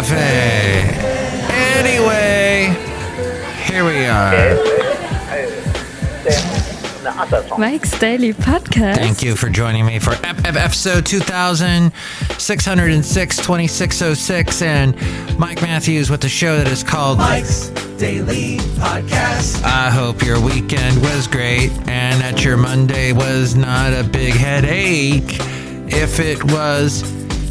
Cafe. Anyway, here we are. Mike's Daily Podcast. Thank you for joining me for episode 2606, 2606, and Mike Matthews with the show that is called Mike's Daily Podcast. I hope your weekend was great and that your Monday was not a big headache. If it was,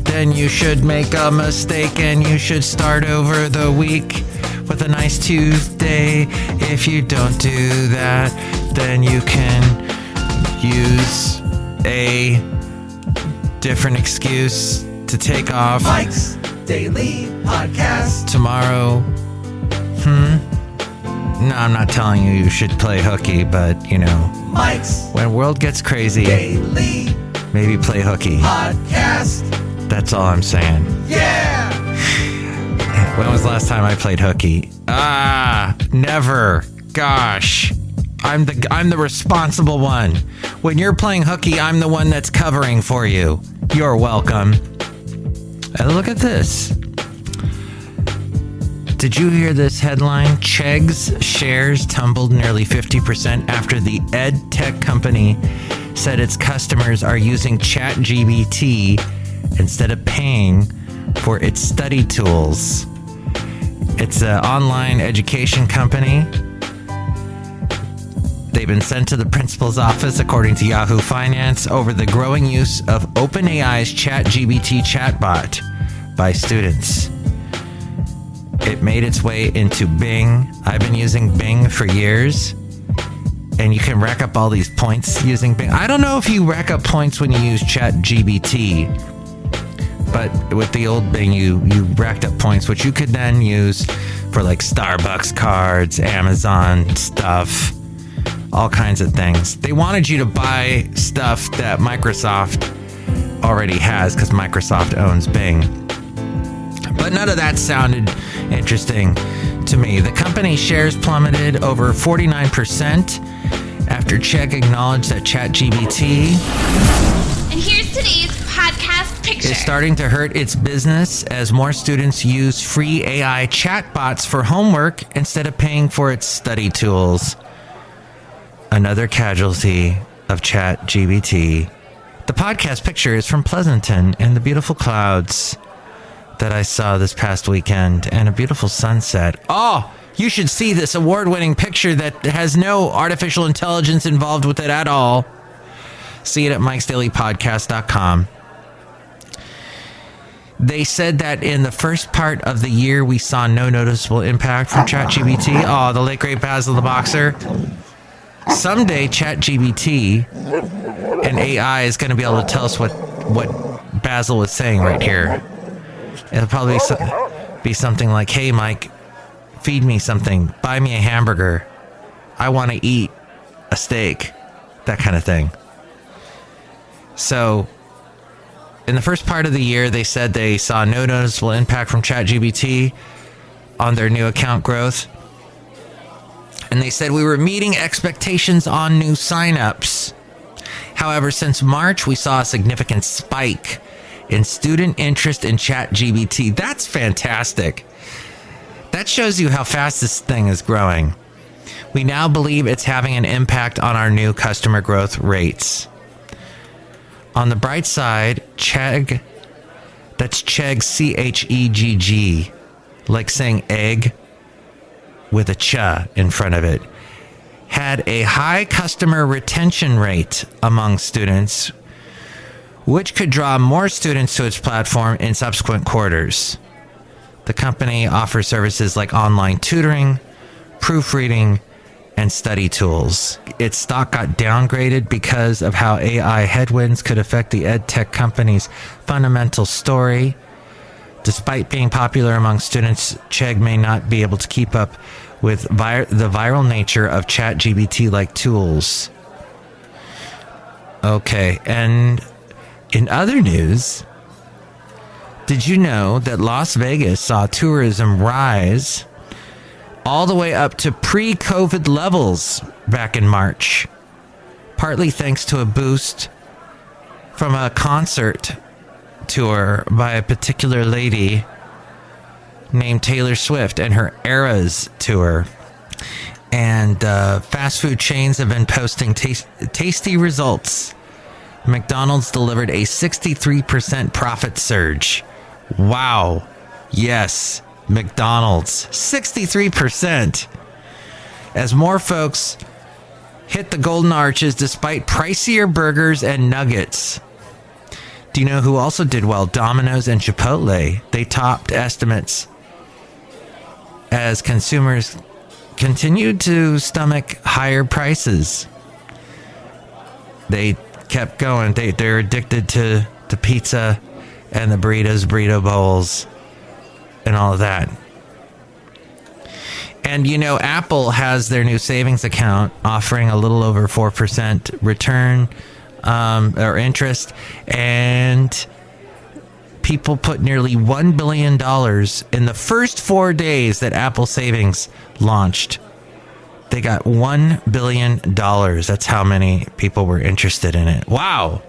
then you should make a mistake and you should start over the week with a nice Tuesday. If you don't do that, then you can use a different excuse to take off Mike's Daily Podcast. tomorrow. No, I'm not telling you should play hooky, but you know, Mike's when the world gets crazy, Daily maybe play hooky. Podcast. That's all I'm saying. Yeah! When was the last time I played hooky? Never. Gosh. I'm the responsible one. When you're playing hooky, I'm the one that's covering for you. You're welcome. And look at this. Did you hear this headline? Chegg's shares tumbled nearly 50% after the ed tech company said its customers are using ChatGPT instead of paying for its study tools. It's an online education company. They've been sent to the principal's office, according to Yahoo Finance, over the growing use of OpenAI's ChatGPT chatbot by students. It made its way into Bing. I've been using Bing for years, and you can rack up all these points using Bing. I don't know if you rack up points when you use ChatGPT, but with the old Bing, you racked up points, which you could then use for like Starbucks cards, Amazon stuff, all kinds of things. They wanted you to buy stuff that Microsoft already has because Microsoft owns Bing. But none of that sounded interesting to me. The company's shares plummeted over 49% after Chegg acknowledged that ChatGPT And here's today's podcast picture. is starting to hurt its business as more students use free AI chatbots for homework instead of paying for its study tools. Another casualty of ChatGPT. The podcast picture is from Pleasanton and the beautiful clouds that I saw this past weekend and a beautiful sunset. Oh, you should see this award-winning picture that has no artificial intelligence involved with it at all. See it at MikesDailyPodcast.com. They said that in the first part of the year, we saw no noticeable impact from ChatGPT. Oh, the late great Basil the Boxer. Someday, ChatGPT and AI is going to be able to tell us what Basil was saying right here. It'll probably be something like, hey, Mike, feed me something. Buy me a hamburger. I want to eat a steak. That kind of thing. So, in the first part of the year, they said they saw no noticeable impact from ChatGPT on their new account growth. And they said we were meeting expectations on new signups. However, since March, we saw a significant spike in student interest in ChatGPT. That's fantastic. That shows you how fast this thing is growing. We now believe it's having an impact on our new customer growth rates. On the bright side, Chegg, that's Chegg, C-H-E-G-G, like saying egg with a ch in front of it, had a high customer retention rate among students, which could draw more students to its platform in subsequent quarters. The company offers services like online tutoring, proofreading, and study tools. Its stock got downgraded because of how AI headwinds could affect the ed tech company's fundamental story. Despite being popular among students, Chegg may not be able to keep up with the viral nature of ChatGPT-like tools. Okay, and in other news, did you know that Las Vegas saw tourism rise all the way up to pre-COVID levels back in March, partly thanks to a boost from a concert tour by a particular lady named Taylor Swift and her Eras tour. And fast food chains have been posting tasty results. McDonald's delivered a 63% profit surge. Wow. Yes, McDonald's. 63%. As more folks hit the golden arches despite pricier burgers and nuggets. Do you know who also did well? Domino's and Chipotle. They topped estimates as consumers continued to stomach higher prices. They kept going. They're addicted to pizza and the burrito bowls and all of that. And, you know, Apple has their new savings account offering a little over 4% return or interest. And people put nearly $1 billion in the first 4 days that Apple Savings launched. They got $1 billion. That's how many people were interested in it. Wow.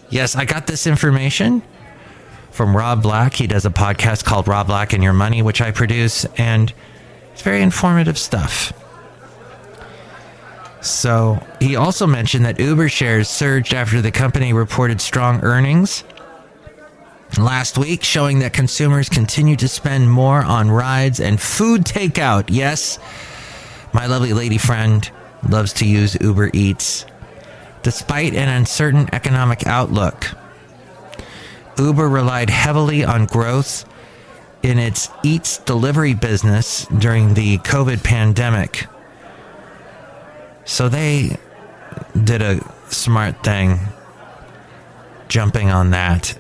Yes, I got this information from Rob Black. He does a podcast called Rob Black and Your Money, which I produce, and it's very informative stuff. So he also mentioned that Uber shares surged after the company reported strong earnings last week, showing that consumers continue to spend more on rides and food takeout. Yes, my lovely lady friend loves to use Uber Eats. Despite an uncertain economic outlook, Uber relied heavily on growth in its Eats delivery business during the COVID pandemic. So they did a smart thing jumping on that.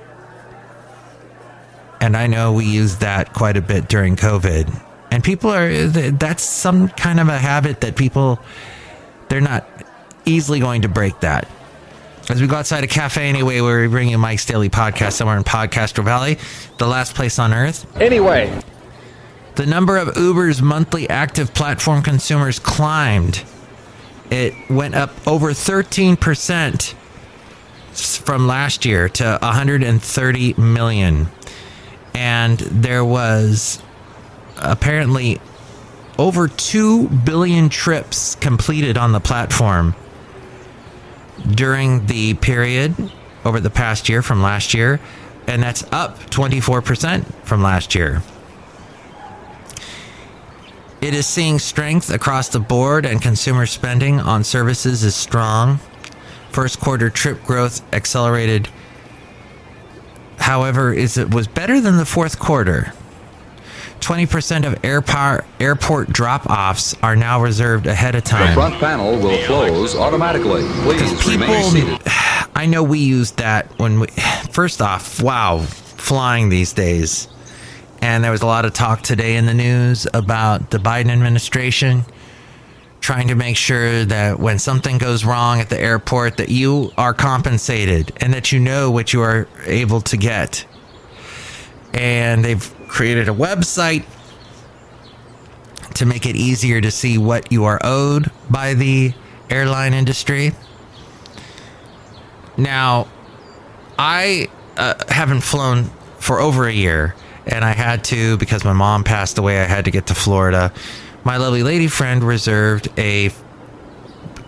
And I know we used that quite a bit during COVID. And that's some kind of a habit that people, they're not easily going to break that. As we go outside a cafe anyway, where we bring you Mike's Daily Podcast somewhere in Podcastro Valley, the last place on earth. Anyway, the number of Uber's monthly active platform consumers climbed. It went up over 13% from last year to 130 million. And there was apparently over 2 billion trips completed on the platform during the period over the past year from last year, and that's up 24% from last year. It is seeing strength across the board, and consumer spending on services is strong. First quarter trip growth accelerated. However, it was better than the fourth quarter. 20% of airport drop-offs are now reserved ahead of time. The front panel will close automatically. Please remain seated. I know we used that first off, wow, flying these days. And there was a lot of talk today in the news about the Biden administration trying to make sure that when something goes wrong at the airport, that you are compensated and that you know what you are able to get. And they've created a website to make it easier to see what you are owed by the airline industry. Now, I haven't flown for over a year, and I had to because my mom passed away. I had to get to Florida. My lovely lady friend reserved a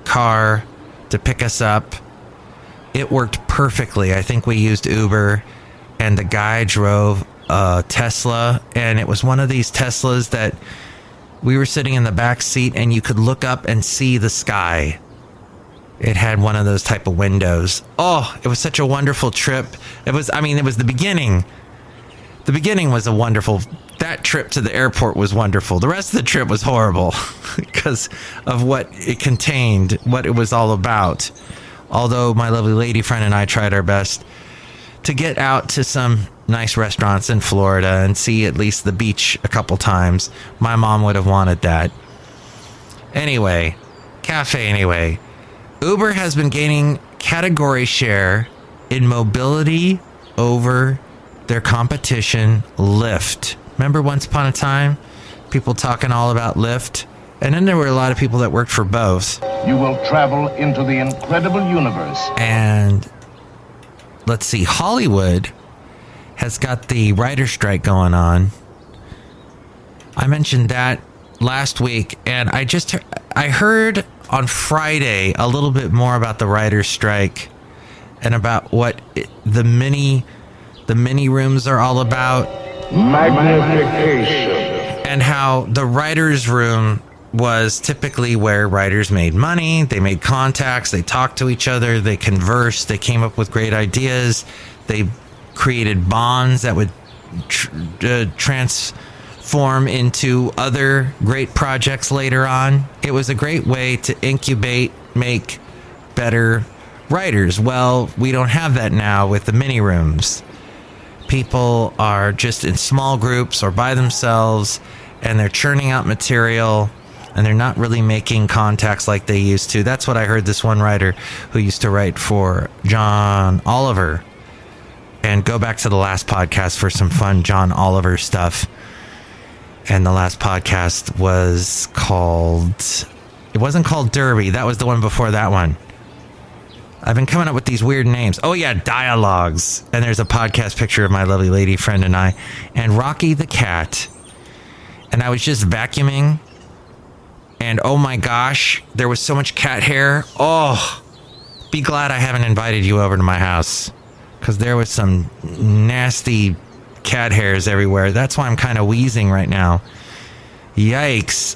car to pick us up. It worked perfectly. I think we used Uber, and the guy drove a Tesla, and it was one of these Teslas that we were sitting in the back seat and you could look up and see the sky. It had one of those type of windows. Oh, it was such a wonderful trip. It was the beginning. The beginning was that trip to the airport was wonderful. The rest of the trip was horrible because of what it contained, what it was all about. Although my lovely lady friend and I tried our best to get out to some nice restaurants in Florida and see at least the beach a couple times. My mom would have wanted that. Anyway, Uber has been gaining category share in mobility over their competition, Lyft. Remember once upon a time, people talking all about Lyft? And then there were a lot of people that worked for both. You will travel into the incredible universe. And let's see, Hollywood has got the writer strike going on. I mentioned that last week, and I heard on Friday a little bit more about the writer's strike and about what the mini rooms are all about. Magnification. And how the writer's room was typically where writers made money, they made contacts, they talked to each other, they conversed, they came up with great ideas, they created bonds that would transform into other great projects later on. It was a great way to incubate, make better writers. Well, we don't have that now with the mini rooms. People are just in small groups or by themselves, and they're churning out material, and they're not really making contacts like they used to. That's what I heard this one writer who used to write for John Oliver. And go back to the last podcast for some fun John Oliver stuff. And the last podcast was called... It wasn't called Derby. That was the one before that one. I've been coming up with these weird names. Oh, yeah, Dialogues. And there's a podcast picture of my lovely lady friend and I. And Rocky the cat. And I was just vacuuming. And oh my gosh, there was so much cat hair. Oh, be glad I haven't invited you over to my house. Because there was some nasty cat hairs everywhere. That's why I'm kind of wheezing right now. Yikes.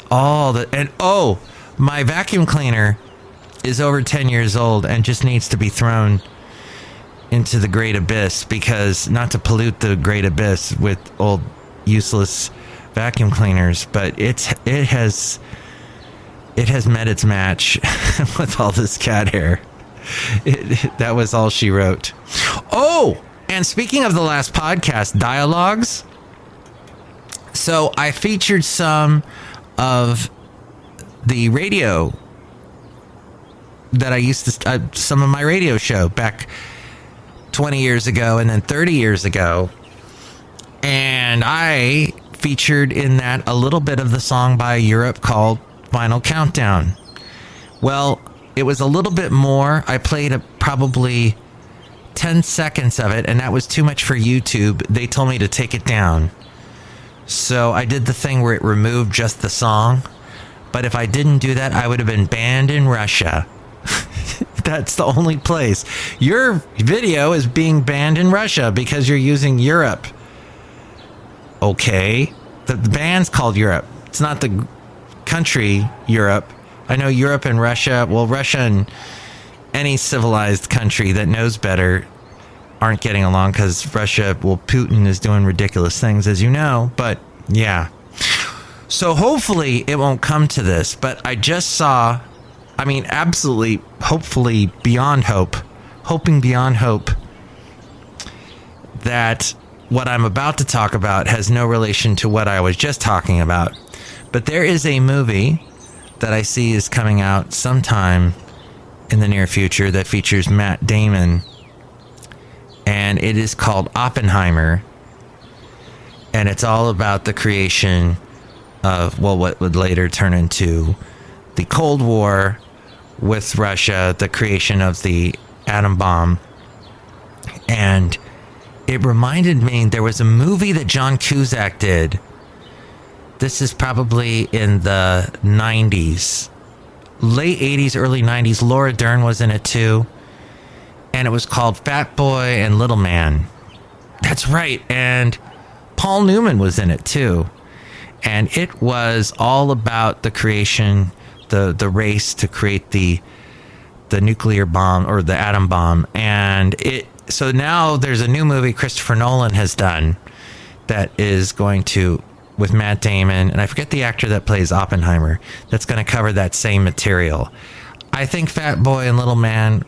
My vacuum cleaner is over 10 years old and just needs to be thrown into the great abyss, because not to pollute the great abyss with old useless vacuum cleaners, but it has met its match with all this cat hair. That was all she wrote. Oh, and speaking of the last podcast, Dialogues. So I featured some of the radio that I used to, some of my radio show back 20 years ago and then 30 years ago. And I featured in that a little bit of the song by Europe called Final Countdown. Well, it was a little bit more. I played probably 10 seconds of it, and that was too much for YouTube. They told me to take it down. So I did the thing where it removed just the song. But if I didn't do that, I would have been banned in Russia. That's the only place. Your video is being banned in Russia because you're using Europe. Okay. The band's called Europe. It's not the country Europe. I know Europe and Russia, well, Russia and any civilized country that knows better aren't getting along because Russia, well, Putin is doing ridiculous things, as you know. But yeah. So hopefully it won't come to this, but I just saw, I mean, absolutely, hopefully beyond hope, hoping beyond hope that what I'm about to talk about has no relation to what I was just talking about. But there is a movie that I see is coming out sometime in the near future that features Matt Damon, and it is called Oppenheimer, and it's all about the creation of, well, what would later turn into the Cold War with Russia, the creation of the atom bomb. And it reminded me, there was a movie that John Cusack did. This is probably in the 90s. Late 80s, early 90s. Laura Dern was in it too. And it was called Fat Boy and Little Man. That's right. And Paul Newman was in it too. And it was all about the creation, the race to create the nuclear bomb or the atom bomb. And so now there's a new movie Christopher Nolan has done that is going to, with Matt Damon, and I forget the actor that plays Oppenheimer, that's going to cover that same material. I think Fat Boy and Little Man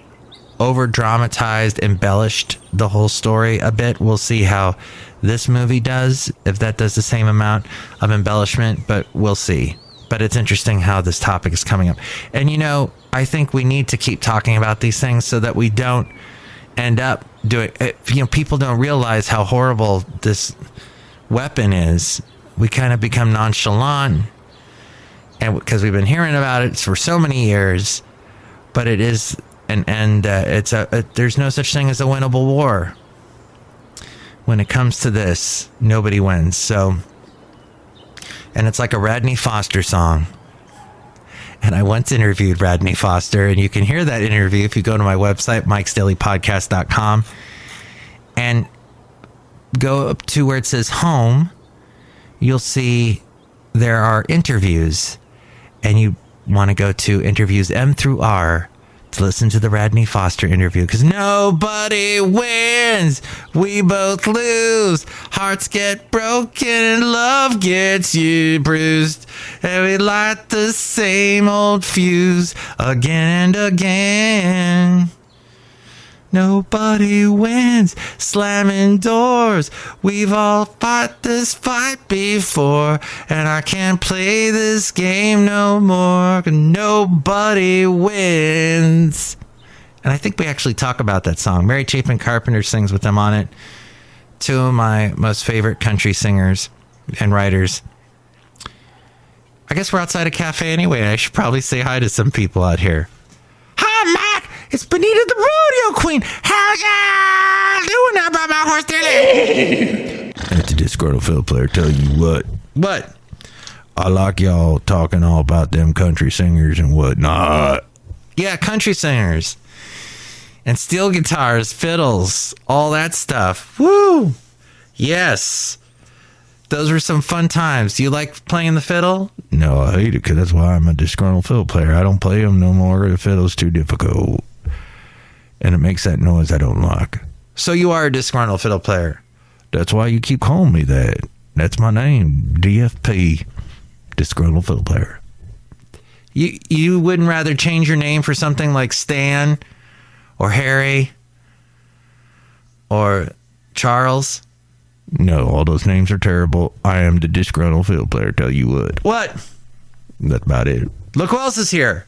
over dramatized, embellished the whole story a bit. We'll see how this movie does, if that does the same amount of embellishment, but we'll see. But it's interesting how this topic is coming up. And you know, I think we need to keep talking about these things so that we don't end up doing, you know, people don't realize how horrible this weapon is. We kind of become nonchalant, and because we've been hearing about it for so many years, but it is there's no such thing as a winnable war. When it comes to this, nobody wins. So And it's like a Radney Foster song. And I once interviewed Radney Foster, and you can hear that interview if you go to my website, MikesDailyPodcast.com, and go up to where it says home. You'll see there are interviews, and you want to go to interviews M through R to listen to the Radney Foster interview, because nobody wins, we both lose, hearts get broken and love gets you bruised, and we light the same old fuse again and again. Nobody wins, slamming doors. We've all fought this fight before, and I can't play this game no more. Nobody wins. And I think we actually talk about that song. Mary Chapin Carpenter sings with them on it. Two of my most favorite country singers and writers. I guess we're outside a cafe anyway. I should probably say hi to some people out here. Hi, Mac. It's Benita the Rodeo Queen. How ya doing now by my horse there? That's the Disgruntled Fiddle Player. Tell you what. What? I like y'all talking all about them country singers and whatnot. Yeah, country singers. And steel guitars, fiddles, all that stuff. Woo! Yes. Those were some fun times. Do you like playing the fiddle? No, I hate it because that's why I'm a disgruntled fiddle player. I don't play them no more. The fiddle's too difficult. And it makes that noise I don't like. So you are a disgruntled fiddle player. That's why you keep calling me that. That's my name. DFP. Disgruntled Fiddle Player. You wouldn't rather change your name for something like Stan or Harry or Charles? No, all those names are terrible. I am the Disgruntled Fiddle Player, tell you what. What? That's about it. Look who else is here.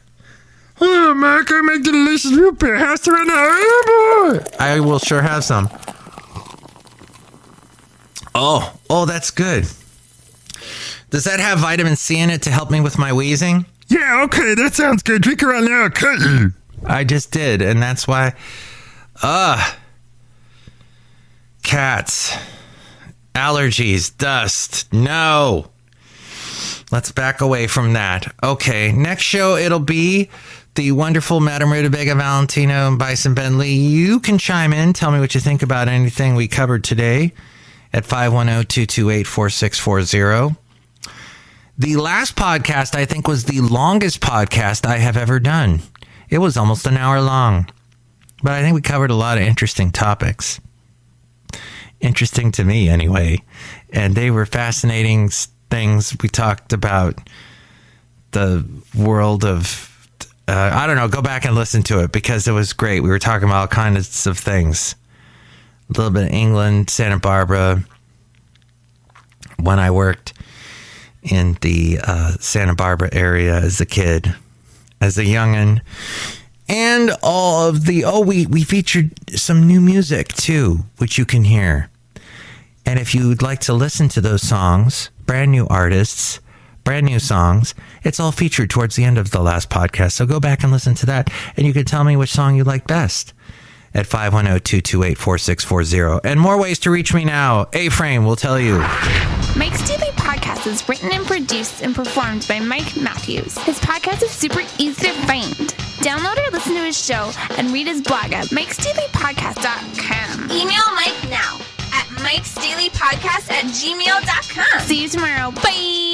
Oh, Mac, I make delicious root beer house right now. Oh, boy. I will sure have some. Oh, that's good. Does that have vitamin C in it to help me with my wheezing? Yeah, okay, that sounds good. Drink it right now, I'll cut you. I just did, and that's why... Cats. Allergies. Dust. No. Let's back away from that. Okay, next show it'll be the wonderful Madame Rootabega, Valentino, and Bison Bentley. You can chime in, tell me what you think about anything we covered today at 510-228-4640. The last podcast, I think, was the longest podcast I have ever done. It was almost an hour long. But I think we covered a lot of interesting topics. Interesting to me, anyway. And they were fascinating things. We talked about the world of... I don't know, go back and listen to it because it was great. We were talking about all kinds of things. A little bit of England, Santa Barbara. When I worked in the Santa Barbara area as a kid, as a youngin'. And all of the... we featured some new music, too, which you can hear. And if you'd like to listen to those songs, brand new artists, brand new songs, it's all featured towards the end of the last podcast. So go back and listen to that, and you can tell me which song you like best at 510-228-4640. And more ways to reach me now. A-Frame will tell you. Mike's Daily Podcast is written and produced and performed by Mike Matthews. His podcast is super easy to find. Download or listen to his show and read his blog at MikesDailyPodcast.com. Email Mike now at MikesDailyPodcast@gmail.com. See you tomorrow. Bye.